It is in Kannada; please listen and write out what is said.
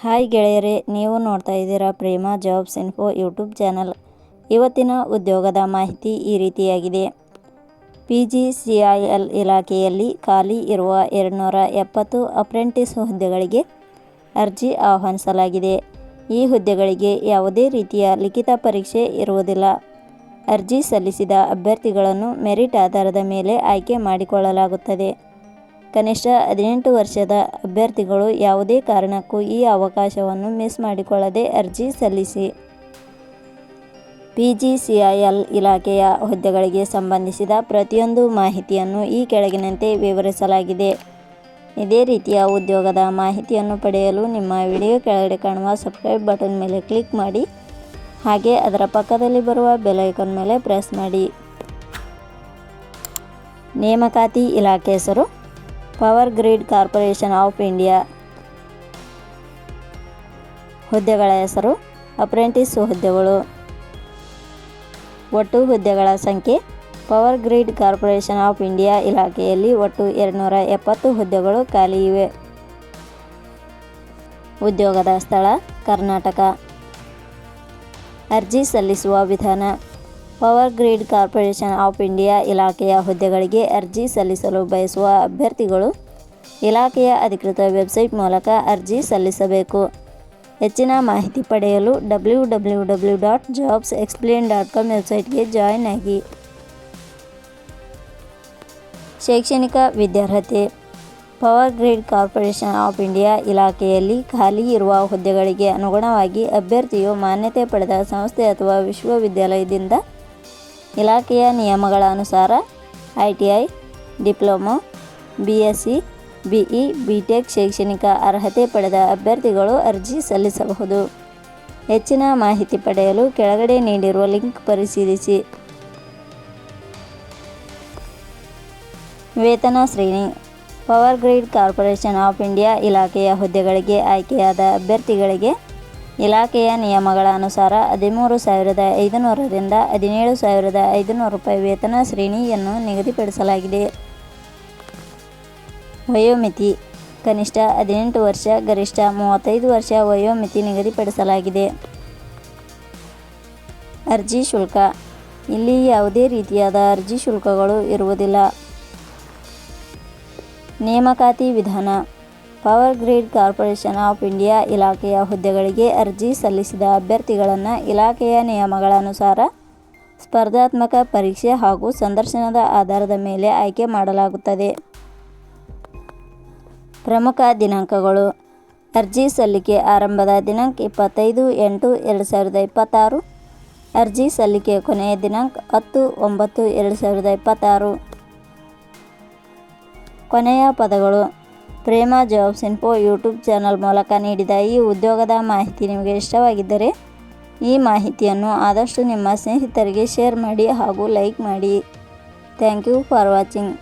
ಹಾಯ್ ಗೆಳೆಯರೇ, ನೀವು ನೋಡ್ತಾ ಇದ್ದೀರಾ ಪ್ರೇಮ ಜಾಬ್ಸ್ ಇನ್ಫೋ ಯೂಟ್ಯೂಬ್ ಚಾನಲ್. ಇವತ್ತಿನ ಉದ್ಯೋಗದ ಮಾಹಿತಿ ಈ ರೀತಿಯಾಗಿದೆ. PGCIL ಇಲಾಖೆಯಲ್ಲಿ ಖಾಲಿ ಇರುವ 270 ಅಪ್ರೆಂಟಿಸ್ ಹುದ್ದೆಗಳಿಗೆ ಅರ್ಜಿ ಆಹ್ವಾನಿಸಲಾಗಿದೆ. ಈ ಹುದ್ದೆಗಳಿಗೆ ಯಾವುದೇ ರೀತಿಯ ಲಿಖಿತ ಪರೀಕ್ಷೆ ಇರುವುದಿಲ್ಲ. ಅರ್ಜಿ ಸಲ್ಲಿಸಿದ ಅಭ್ಯರ್ಥಿಗಳನ್ನು ಮೆರಿಟ್ ಆಧಾರದ ಮೇಲೆ ಆಯ್ಕೆ ಮಾಡಿಕೊಳ್ಳಲಾಗುತ್ತದೆ. ಕನಿಷ್ಠ 18 ವರ್ಷದ ಅಭ್ಯರ್ಥಿಗಳು ಯಾವುದೇ ಕಾರಣಕ್ಕೂ ಈ ಅವಕಾಶವನ್ನು ಮಿಸ್ ಮಾಡಿಕೊಳ್ಳದೆ ಅರ್ಜಿ ಸಲ್ಲಿಸಿ. PGCIL ಇಲಾಖೆಯ ಹುದ್ದೆಗಳಿಗೆ ಸಂಬಂಧಿಸಿದ ಪ್ರತಿಯೊಂದು ಮಾಹಿತಿಯನ್ನು ಈ ಕೆಳಗಿನಂತೆ ವಿವರಿಸಲಾಗಿದೆ. ಇದೇ ರೀತಿಯ ಉದ್ಯೋಗದ ಮಾಹಿತಿಯನ್ನು ಪಡೆಯಲು ನಿಮ್ಮ ವಿಡಿಯೋ ಕೆಳಗಡೆ ಕಾಣುವ ಸಬ್ಸ್ಕ್ರೈಬ್ ಬಟನ್ ಮೇಲೆ ಕ್ಲಿಕ್ ಮಾಡಿ, ಹಾಗೆ ಅದರ ಪಕ್ಕದಲ್ಲಿ ಬರುವ ಬೆಲ್ ಐಕಾನ್ ಮೇಲೆ ಪ್ರೆಸ್ ಮಾಡಿ. ನೇಮಕಾತಿ ಇಲಾಖೆ ಹೆಸರು power grid corporation of India. ಹುದ್ದೆಗಳ ಹೆಸರು ಅಪ್ರೆಂಟಿಸ್ ಹುದ್ದೆಗಳು. ಒಟ್ಟು ಹುದ್ದೆಗಳ ಸಂಖ್ಯೆ power grid corporation of India ಇಲಾಖೆಯಲ್ಲಿ ಒಟ್ಟು 270 ಹುದ್ದೆಗಳು ಖಾಲಿ ಇವೆ. ಉದ್ಯೋಗದ ಸ್ಥಳ ಕರ್ನಾಟಕ. ಅರ್ಜಿ ಸಲ್ಲಿಸುವ ವಿಧಾನ. Power grid corporation of India ಇಲಾಖೆಯ ಹುದ್ದೆಗಳಿಗೆ ಅರ್ಜಿ ಸಲ್ಲಿಸಲು ಬಯಸುವ ಅಭ್ಯರ್ಥಿಗಳು ಇಲಾಖೆಯ ಅಧಿಕೃತ ವೆಬ್ಸೈಟ್ ಮೂಲಕ ಅರ್ಜಿ ಸಲ್ಲಿಸಬೇಕು. ಹೆಚ್ಚಿನ ಮಾಹಿತಿ ಪಡೆಯಲು www.jobsexplain.com ವೆಬ್ಸೈಟ್ಗೆ ಜಾಯಿನ್ ಆಗಿ. ಶೈಕ್ಷಣಿಕ ವಿದ್ಯಾರ್ಹತೆ. Power grid corporation of India ಇಲಾಖೆಯಲ್ಲಿ ಖಾಲಿ ಇರುವ ಹುದ್ದೆಗಳಿಗೆ ಅನುಗುಣವಾಗಿ ಅಭ್ಯರ್ಥಿಯು ಮಾನ್ಯತೆ ಪಡೆದ ಸಂಸ್ಥೆ ಅಥವಾ ವಿಶ್ವವಿದ್ಯಾಲಯದಿಂದ ಇಲಾಖೆಯ ನಿಯಮಗಳ ಅನುಸಾರ ITI, diploma, BSc, BE, BTech ಶೈಕ್ಷಣಿಕ ಅರ್ಹತೆ ಪಡೆದ ಅಭ್ಯರ್ಥಿಗಳು ಅರ್ಜಿ ಸಲ್ಲಿಸಬಹುದು. ಹೆಚ್ಚಿನ ಮಾಹಿತಿ ಪಡೆಯಲು ಕೆಳಗಡೆ ನೀಡಿರುವ ಲಿಂಕ್ ಪರಿಶೀಲಿಸಿ. ವೇತನ ಶ್ರೇಣಿ. Power grid corporation of India ಇಲಾಖೆಯ ಹುದ್ದೆಗಳಿಗೆ ಆಯ್ಕೆಯಾದ ಅಭ್ಯರ್ಥಿಗಳಿಗೆ ಇಲಾಖೆಯ ನಿಯಮಗಳ ಅನುಸಾರ 13,500 ರಿಂದ 17,500 ರೂಪಾಯಿ ವೇತನ ಶ್ರೇಣಿಯನ್ನು ನಿಗದಿಪಡಿಸಲಾಗಿದೆ. ವಯೋಮಿತಿ. ಕನಿಷ್ಠ 18 ವರ್ಷ, ಗರಿಷ್ಠ 35 ವರ್ಷ ವಯೋಮಿತಿ ನಿಗದಿಪಡಿಸಲಾಗಿದೆ. ಅರ್ಜಿ ಶುಲ್ಕ. ಇಲ್ಲಿ ಯಾವುದೇ ರೀತಿಯಾದ ಅರ್ಜಿ ಶುಲ್ಕಗಳು ಇರುವುದಿಲ್ಲ. ನೇಮಕಾತಿ ವಿಧಾನ. Power grid corporation of India ಇಲಾಖೆಯ ಹುದ್ದೆಗಳಿಗೆ ಅರ್ಜಿ ಸಲ್ಲಿಸಿದ ಅಭ್ಯರ್ಥಿಗಳನ್ನು ಇಲಾಖೆಯ ನಿಯಮಗಳ ಅನುಸಾರ ಸ್ಪರ್ಧಾತ್ಮಕ ಪರೀಕ್ಷೆ ಹಾಗೂ ಸಂದರ್ಶನದ ಆಧಾರದ ಮೇಲೆ ಆಯ್ಕೆ ಮಾಡಲಾಗುತ್ತದೆ. ಪ್ರಮುಖ ದಿನಾಂಕಗಳು. ಅರ್ಜಿ ಸಲ್ಲಿಕೆ ಆರಂಭದ ದಿನಾಂಕ 25/8/2026. ಅರ್ಜಿ ಸಲ್ಲಿಕೆ ಕೊನೆಯ ದಿನಾಂಕ 10/9/2026. ಕೊನೆಯ ಪದಗಳು. ಪ್ರೇಮ ಜಾಬ್ಸ್ ಇನ್ಫೋ ಯೂಟ್ಯೂಬ್ ಚಾನಲ್ ಮೂಲಕ ನೀಡಿದ ಈ ಉದ್ಯೋಗದ ಮಾಹಿತಿ ನಿಮಗೆ ಇಷ್ಟವಾಗಿದ್ದರೆ ಈ ಮಾಹಿತಿಯನ್ನು ಆದಷ್ಟು ನಿಮ್ಮ ಸ್ನೇಹಿತರಿಗೆ ಶೇರ್ ಮಾಡಿ ಹಾಗೂ ಲೈಕ್ ಮಾಡಿ. Thank you for watching.